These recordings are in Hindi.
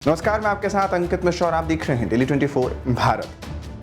नमस्कार, मैं आपके साथ अंकित मिश्रा और आप देख रहे हैं डेली 24 भारत।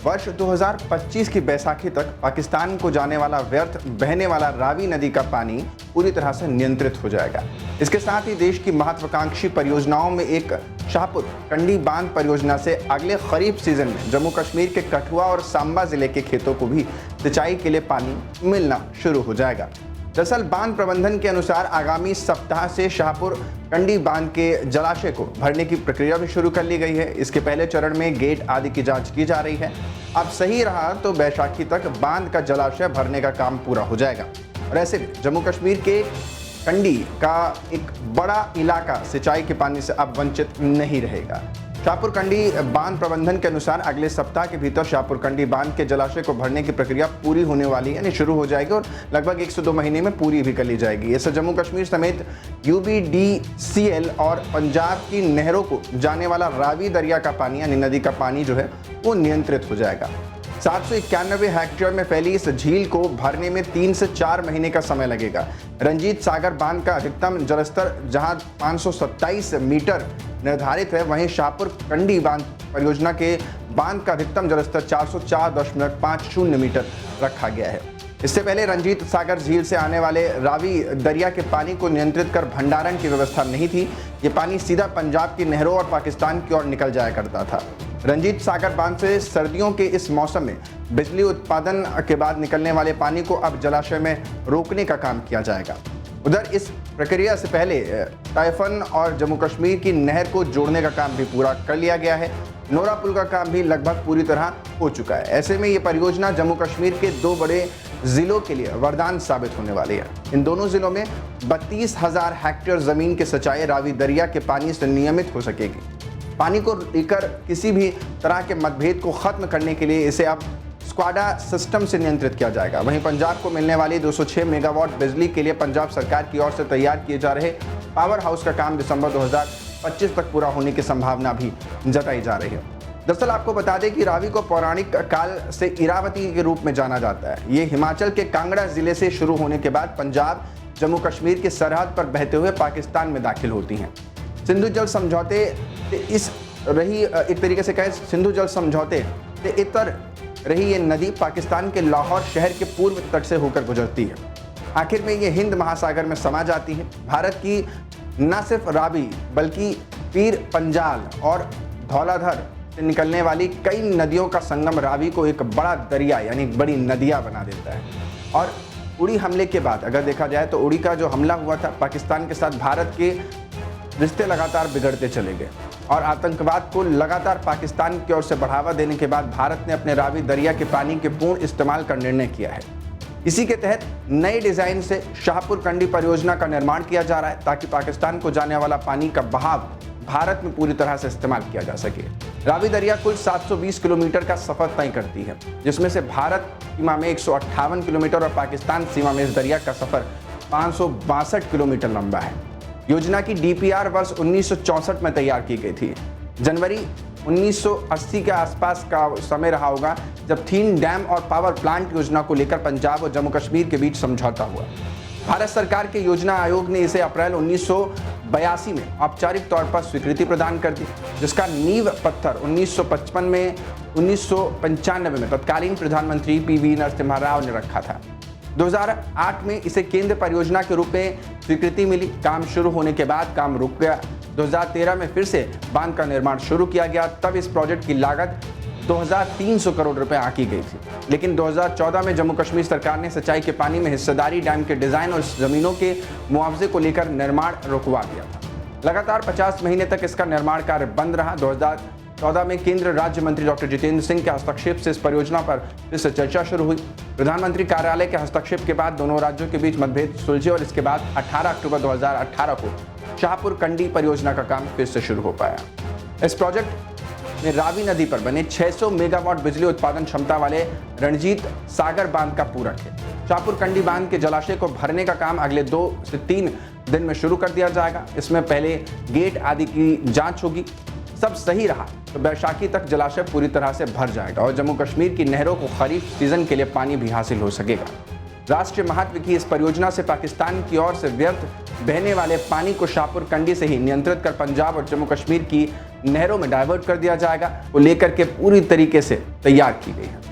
वर्ष 2025 की बैसाखी तक पाकिस्तान को जाने वाला व्यर्थ बहने वाला रावी नदी का पानी पूरी तरह से नियंत्रित हो जाएगा। इसके साथ ही देश की महत्वाकांक्षी परियोजनाओं में एक शाहपुर कंडी बांध परियोजना से अगले खरीफ सीजन में जम्मू कश्मीर के कठुआ और सांबा जिले के खेतों को भी सिंचाई के लिए पानी मिलना शुरू हो जाएगा। दरअसल बांध प्रबंधन के अनुसार आगामी सप्ताह से शाहपुर कंडी बांध के जलाशय को भरने की प्रक्रिया भी शुरू कर ली गई है। इसके पहले चरण में गेट आदि की जांच की जा रही है। अब सही रहा तो बैसाखी तक बांध का जलाशय भरने का काम पूरा हो जाएगा और ऐसे में जम्मू कश्मीर के कंडी का एक बड़ा इलाका सिंचाई के पानी से अब वंचित नहीं रहेगा। शाहपुर कंडी बांध प्रबंधन के अनुसार अगले सप्ताह के भीतर शाहपुर कंडी बांध के जलाशय को भरने की प्रक्रिया पूरी होने वाली है, यानी शुरू हो जाएगी और लगभग 1 से 2 महीने में पूरी भी कर ली जाएगी। इससे जम्मू कश्मीर समेत UBDCL और पंजाब की नहरों को जाने वाला रावी दरिया का पानी यानी नदी का पानी जो है वो नियंत्रित हो जाएगा। 791 हेक्टेयर में फैली इस झील को भरने में 3 से 4 महीने का समय लगेगा। रंजीत सागर बांध का अधिकतम जलस्तर जहां 527 मीटर निर्धारित है, वहीं शाहपुर कंडी बांध परियोजना के बांध का अधिकतम जलस्तर 404.50 मीटर रखा गया है। इससे पहले रंजीत सागर झील से आने वाले रावी दरिया के पानी को नियंत्रित कर भंडारण की व्यवस्था नहीं थी। ये पानी सीधा पंजाब की नहरों और पाकिस्तान की ओर निकल जाया करता था। रंजीत सागर बांध से सर्दियों के इस मौसम में बिजली उत्पादन के बाद निकलने वाले पानी को अब जलाशय में रोकने का काम किया जाएगा। उधर इस प्रक्रिया से पहले टाइफन और जम्मू कश्मीर की नहर को जोड़ने का काम भी पूरा कर लिया गया है। नोरा पुल का काम भी लगभग पूरी तरह हो चुका है। ऐसे में ये परियोजना जम्मू कश्मीर के 2 बड़े जिलों के लिए वरदान साबित होने वाली है। इन दोनों जिलों में 32,000 हेक्टेयर जमीन की सिंचाई रावी दरिया के पानी से नियमित हो सकेगी। पानी को लेकर किसी भी तरह के मतभेद को खत्म करने के लिए इसे अब स्क्वाडा सिस्टम से नियंत्रित किया जाएगा। वहीं पंजाब को मिलने वाली 206 मेगावाट बिजली के लिए पंजाब सरकार की ओर से तैयार किए जा रहे पावर हाउस का काम दिसंबर 2025 तक पूरा होने की संभावना भी जताई जा रही है। दरअसल आपको बता दें कि रावी को पौराणिक काल से इरावती के रूप में जाना जाता है। ये हिमाचल के कांगड़ा जिले से शुरू होने के बाद पंजाब जम्मू कश्मीर की सरहद पर बहते हुए पाकिस्तान में दाखिल होती हैं। सिंधु जल समझौते एक तरीके से कहें सिंधु जल समझौते से इतर रही ये नदी पाकिस्तान के लाहौर शहर के पूर्व तट से होकर गुजरती है। आखिर में ये हिंद महासागर में समा जाती है। भारत की न सिर्फ रावी बल्कि पीर पंजाल और धौलाधर से निकलने वाली कई नदियों का संगम रावी को एक बड़ा दरिया यानी बड़ी नदियाँ बना देता है। और उड़ी हमले के बाद अगर देखा जाए तो उड़ी का जो हमला हुआ था पाकिस्तान के साथ, भारत के रिश्ते लगातार बिगड़ते चले गए और आतंकवाद को लगातार पाकिस्तान की ओर से बढ़ावा देने के बाद भारत ने अपने रावी दरिया के पानी के पूर्ण इस्तेमाल का निर्णय किया है। इसी के तहत नए डिजाइन से शाहपुर कंडी परियोजना का निर्माण किया जा रहा है ताकि पाकिस्तान को जाने वाला पानी का बहाव भारत में पूरी तरह से इस्तेमाल किया जा सके। रावी दरिया कुल 720 किलोमीटर का सफर तय करती है, जिसमें से भारत सीमा में 158 किलोमीटर और पाकिस्तान सीमा में इस दरिया का सफर 562 किलोमीटर लंबा है। योजना की DPR वर्ष 1964 में तैयार की गई थी। जनवरी 1980 के आसपास का समय रहा होगा जब थीन डैम और पावर प्लांट योजना को लेकर पंजाब और जम्मू कश्मीर के बीच समझौता हुआ। भारत सरकार के योजना आयोग ने इसे अप्रैल 1982 में औपचारिक तौर पर स्वीकृति प्रदान कर दी, जिसका नींव पत्थर 1995 में तत्कालीन प्रधानमंत्री PV नरसिम्हा राव ने रखा था। 2008 में इसे केंद्र परियोजना के रूप में स्वीकृति मिली। काम शुरू होने के बाद काम रुक गया। 2013 में फिर से बांध का निर्माण शुरू किया गया। तब इस प्रोजेक्ट की लागत 2300 करोड़ रुपए आंकी गई थी, लेकिन 2014 में जम्मू कश्मीर सरकार ने सिंचाई के पानी में हिस्सेदारी, डैम के डिजाइन और जमीनों के मुआवजे को लेकर निर्माण रुकवा दिया था। लगातार 50 महीने तक इसका निर्माण कार्य बंद रहा। 2014 में केंद्र राज्य मंत्री डॉक्टर जितेंद्र सिंह के हस्तक्षेप से इस परियोजना पर फिर से चर्चा शुरू हुई। प्रधानमंत्री कार्यालय के हस्तक्षेप के बाद दोनों राज्यों के बीच मतभेद सुलझे और इसके बाद 18 अक्टूबर 2018 को शाहपुर कंडी परियोजना का काम फिर से शुरू हो पाया। इस प्रोजेक्ट में रावी नदी पर बने 600 मेगावाट बिजली उत्पादन क्षमता वाले रणजीत सागर बांध का पूरक है। शाहपुर कंडी बांध के जलाशय को भरने का काम अगले 2 से 3 दिन में शुरू कर दिया जाएगा। इसमें पहले गेट आदि की जांच होगी। सब सही रहा तो बैसाखी तक जलाशय पूरी तरह से भर जाएगा और जम्मू कश्मीर की नहरों को खरीफ सीजन के लिए पानी भी हासिल हो सकेगा। राष्ट्रीय महत्व की इस परियोजना से पाकिस्तान की ओर से व्यर्थ बहने वाले पानी को शाहपुर कंडी से ही नियंत्रित कर पंजाब और जम्मू कश्मीर की नहरों में डाइवर्ट कर दिया जाएगा, को लेकर के पूरी तरीके से तैयार की गई है।